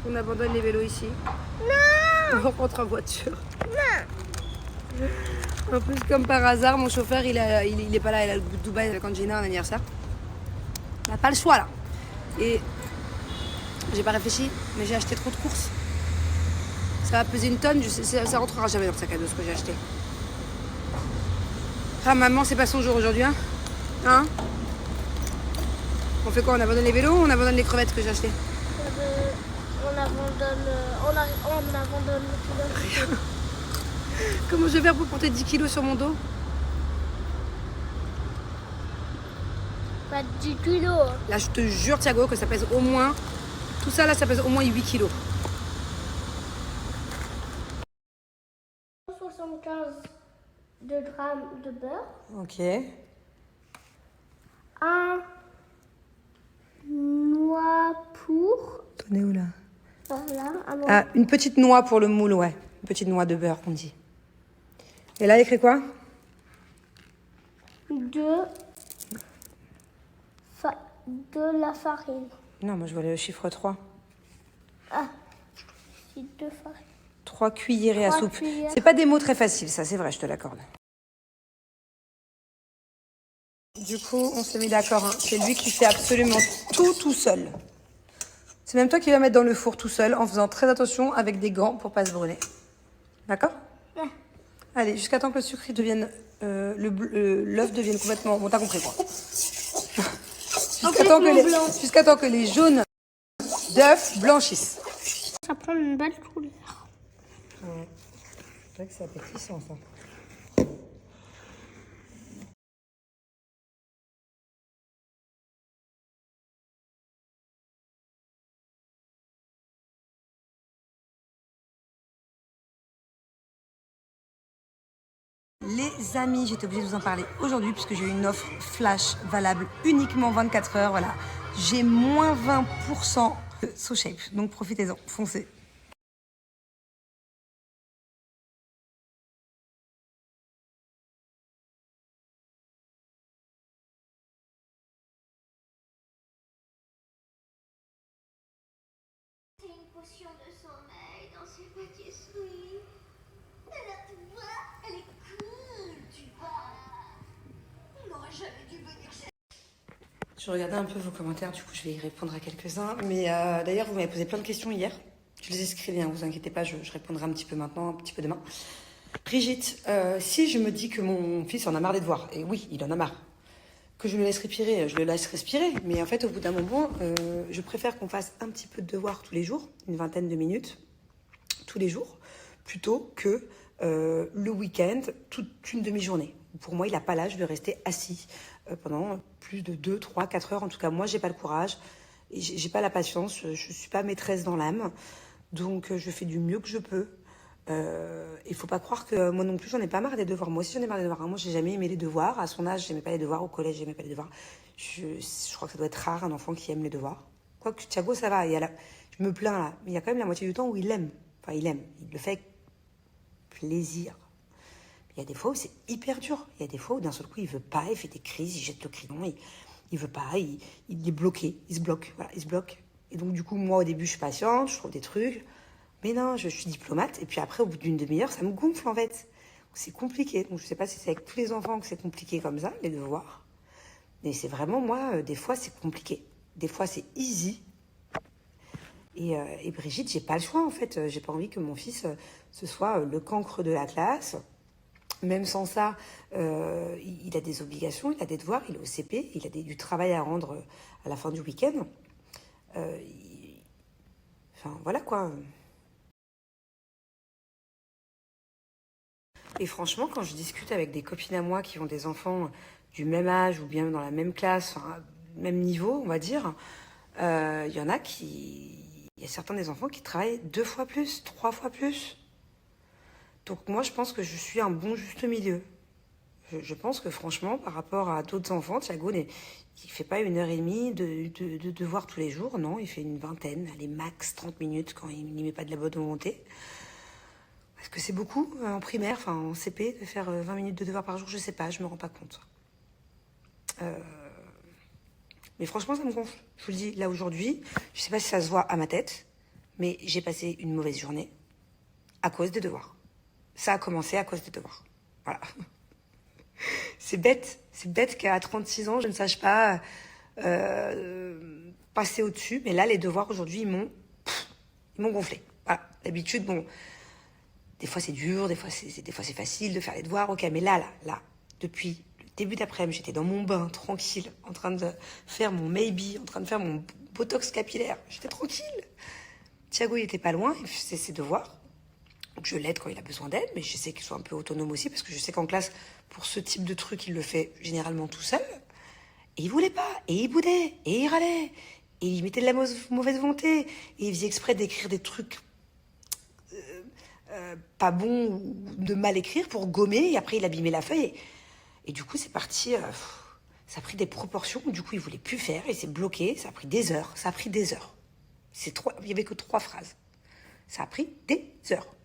On abandonne les vélos ici. Non. On rentre en voiture. En plus, comme par hasard, mon chauffeur, il est pas là. Il a le goût de Dubaï quand Gina a un anniversaire. On n'a pas le choix, là. Et j'ai pas réfléchi, mais j'ai acheté trop de courses. Ça va peser une tonne. Ça rentrera jamais dans le sac à dos, ce que j'ai acheté. Ah, maman, c'est pas son jour aujourd'hui, hein? Hein? On fait quoi? On abandonne les vélos ou on abandonne les crevettes que j'ai achetées? On abandonne le kilo. Comment je vais faire pour porter 10 kilos sur mon dos? Pas 10 kilos. Là, je te jure, Thiago, que ça pèse au moins... Tout ça, là, ça pèse au moins 8 kilos. 75 de grammes de beurre. Ok. Un noix pour... T'en es où, là? Voilà, un noix. Ah, une petite noix pour le moule, ouais. Une petite noix de beurre, qu'on dit. Et là, il écrit quoi? De la farine. Non, moi, je vois le chiffre 3. Ah, c'est de farine. 3 cuillerées à 3 soupe. cuillères. C'est pas des mots très faciles, ça, c'est vrai, je te l'accorde. Du coup, on s'est mis d'accord. Hein. C'est lui qui fait absolument tout seul. C'est même toi qui vas mettre dans le four tout seul, en faisant très attention avec des gants pour pas se brûler. D'accord? Ouais. Allez, jusqu'à temps que le sucre devienne... l'œuf devienne complètement... Bon, t'as compris, quoi. Jusqu'à temps que les jaunes d'œufs blanchissent. Ça prend une belle couleur. Ouais. C'est vrai que c'est appétissant, ça. Les amis, j'étais obligée de vous en parler aujourd'hui puisque j'ai eu une offre flash valable uniquement 24 heures. Voilà, j'ai moins 20% de SoShape, donc profitez-en, foncez. C'est une potion de sommeil dans ces pâtisseries. Elle a tout voir, elle est cool, tu vois. On n'aurait jamais dû venir chez... Je regardais un peu vos commentaires, du coup je vais y répondre à quelques-uns. Mais d'ailleurs, vous m'avez posé plein de questions hier. Je les ai inscrites, hein, vous inquiétez pas, je répondrai un petit peu maintenant, un petit peu demain. Brigitte, si je me dis que mon fils en a marre des devoirs, et oui, il en a marre, que je le laisse respirer, je le laisse respirer. Mais en fait, au bout d'un moment, je préfère qu'on fasse un petit peu de devoirs tous les jours, une vingtaine de minutes, tous les jours, plutôt que le week-end, toute une demi-journée. Pour moi, il n'a pas l'âge de rester assis pendant plus de 2, 3, 4 heures. En tout cas, moi, j'ai pas le courage, et j'ai pas la patience, je suis pas maîtresse dans l'âme. Donc, je fais du mieux que je peux. Il faut pas croire que moi non plus j'en ai pas marre des devoirs. Moi aussi j'en ai marre des devoirs. Moi j'ai jamais aimé les devoirs. À son âge j'aimais pas les devoirs. Au collège j'aimais pas les devoirs. Je crois que ça doit être rare un enfant qui aime les devoirs. Quoique Thiago ça va. Je me plains là. Mais il y a quand même la moitié du temps où il aime. Enfin il aime. Il le fait avec plaisir. Il y a des fois où c'est hyper dur. Il y a des fois où d'un seul coup il veut pas. Il fait des crises. Il jette le crayon. Il veut pas. Il est bloqué. Il se bloque. Voilà, il se bloque. Et donc du coup moi au début je suis patiente. Je trouve des trucs. Mais non, je suis diplomate. Et puis après, au bout d'une demi-heure, ça me gonfle en fait. C'est compliqué. Donc je sais pas si c'est avec tous les enfants que c'est compliqué comme ça, les devoirs. Mais c'est vraiment, moi, des fois, c'est compliqué. Des fois, c'est easy. Et Brigitte, j'ai pas le choix en fait. J'ai pas envie que mon fils ce soit le cancre de la classe. Même sans ça, il a des obligations, il a des devoirs, il est au CP, il a du travail à rendre à la fin du week-end. Enfin, voilà quoi. Et franchement, quand je discute avec des copines à moi qui ont des enfants du même âge ou bien dans la même classe, enfin, même niveau, on va dire, il y en a qui... Il y a certains des enfants qui travaillent 2 fois plus, 3 fois plus. Donc moi, je pense que je suis un bon juste milieu. Je pense que franchement, par rapport à d'autres enfants, Thiago, il fait pas 1h30 de devoirs tous les jours. Non, il fait une vingtaine, allez, max 30 minutes quand il n'y met pas de la bonne volonté. Est-ce que c'est beaucoup en primaire, enfin en CP, de faire 20 minutes de devoirs par jour? Je sais pas, je me rends pas compte. Mais franchement, ça me gonfle. Je vous le dis, là aujourd'hui, je sais pas si ça se voit à ma tête, mais j'ai passé une mauvaise journée à cause des devoirs. Ça a commencé à cause des devoirs. Voilà. C'est bête qu'à 36 ans, je ne sache pas passer au-dessus. Mais là, les devoirs aujourd'hui, ils m'ont gonflé. Voilà. D'habitude, bon, des fois c'est dur, des fois c'est facile de faire les devoirs. Ok, mais là, depuis le début d'après-midi, j'étais dans mon bain, tranquille, en train de faire mon maybe, en train de faire mon botox capillaire. J'étais tranquille. Thiago, il était pas loin, il faisait ses devoirs. Donc je l'aide quand il a besoin d'aide, mais je sais qu'il soit un peu autonome aussi, parce que je sais qu'en classe, pour ce type de truc, il le fait généralement tout seul. Et il voulait pas, et il boudait, et il râlait, et il mettait de la mauvaise volonté, et il faisait exprès d'écrire des trucs pas bons ou de mal écrire pour gommer, et après il abîmait la feuille. Et du coup, c'est parti, ça a pris des proportions, du coup il voulait plus faire, et c'est bloqué, ça a pris des heures, il y avait que 3 phrases. Ça a pris des heures.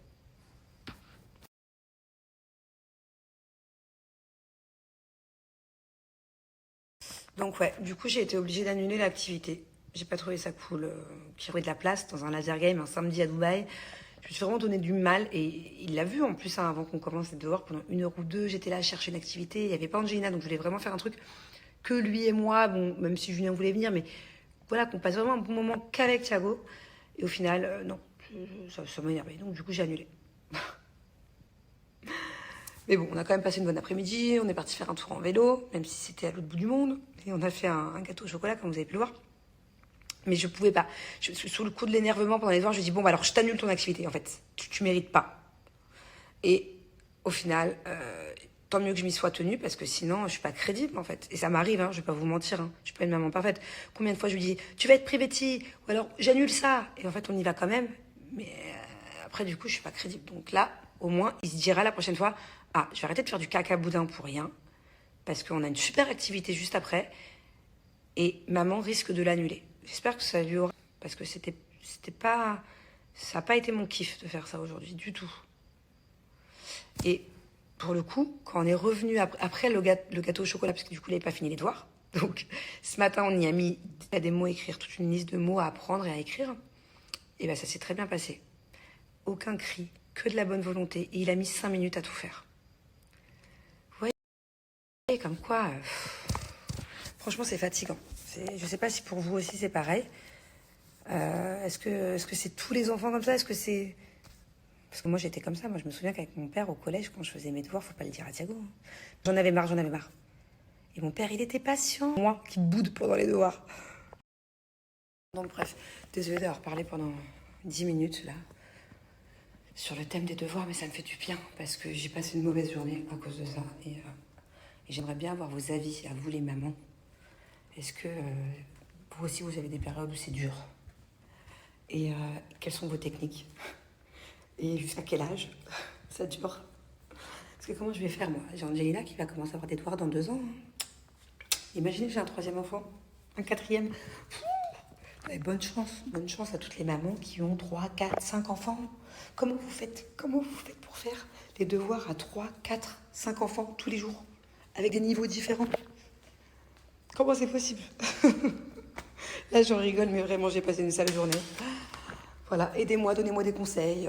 Donc ouais, du coup j'ai été obligée d'annuler l'activité. J'ai pas trouvé ça cool qu'il y avait de la place dans un laser game un samedi à Dubaï. Je me suis vraiment donné du mal et il l'a vu en plus hein, avant qu'on commence les devoirs. Pendant 1 heure ou 2, j'étais là à chercher une activité. Il n'y avait pas Angelina, donc je voulais vraiment faire un truc que lui et moi, bon, même si Julien voulait venir, mais voilà, qu'on passe vraiment un bon moment qu'avec Thiago. Et au final, non, ça m'a énervé. Donc du coup j'ai annulé. Mais bon, on a quand même passé une bonne après-midi, on est parti faire un tour en vélo, même si c'était à l'autre bout du monde. Et on a fait un gâteau au chocolat, comme vous avez pu le voir. Mais je pouvais pas. Sous le coup de l'énervement pendant les devoirs, je lui ai dit, bon, bah alors je t'annule ton activité, en fait. Tu mérites pas. Et au final, tant mieux que je m'y sois tenue, parce que sinon, je suis pas crédible, en fait. Et ça m'arrive, hein, je vais pas vous mentir, hein. Je suis pas une maman parfaite. Combien de fois je lui dis, tu vas être privéti, ou alors j'annule ça. Et en fait, on y va quand même. Mais après, du coup, je suis pas crédible. Donc là, au moins, il se dira la prochaine fois, ah, je vais arrêter de faire du caca boudin pour rien, parce qu'on a une super activité juste après, et maman risque de l'annuler. J'espère que ça lui aura, parce que c'était pas, ça n'a pas été mon kiff de faire ça aujourd'hui, du tout. Et pour le coup, quand on est revenu après le gâteau au chocolat, parce que du coup, il n'avait pas fini les devoirs, donc ce matin, on y a mis des mots à écrire, toute une liste de mots à apprendre et à écrire, et bien ça s'est très bien passé. Aucun cri, que de la bonne volonté, et il a mis 5 minutes à tout faire. Comme quoi, franchement, c'est fatigant. Je sais pas si pour vous aussi c'est pareil. Est-ce que c'est tous les enfants comme ça? Est-ce que c'est... Parce que moi, j'étais comme ça. Moi, je me souviens qu'avec mon père, au collège, quand je faisais mes devoirs, faut pas le dire à Thiago. J'en avais marre. Et mon père, il était patient. Moi, qui boude pendant les devoirs. Donc bref, désolée d'avoir parlé pendant 10 minutes, là, sur le thème des devoirs, mais ça me fait du bien, parce que j'ai passé une mauvaise journée à cause de ça. Et j'aimerais bien avoir vos avis, à vous les mamans. Est-ce que vous aussi, vous avez des périodes où c'est dur? Et quelles sont vos techniques? Et jusqu'à quel âge ça dure? Parce que comment je vais faire, moi? J'ai Angelina qui va commencer à avoir des devoirs dans 2 ans. Imaginez que j'ai un 3e enfant, un 4e. Et bonne chance à toutes les mamans qui ont 3, 4, 5 enfants. Comment vous faites pour faire les devoirs à 3, 4, 5 enfants tous les jours, avec des niveaux différents? Comment c'est possible? Là, j'en rigole, mais vraiment, j'ai passé une sale journée. Voilà, aidez-moi, donnez-moi des conseils.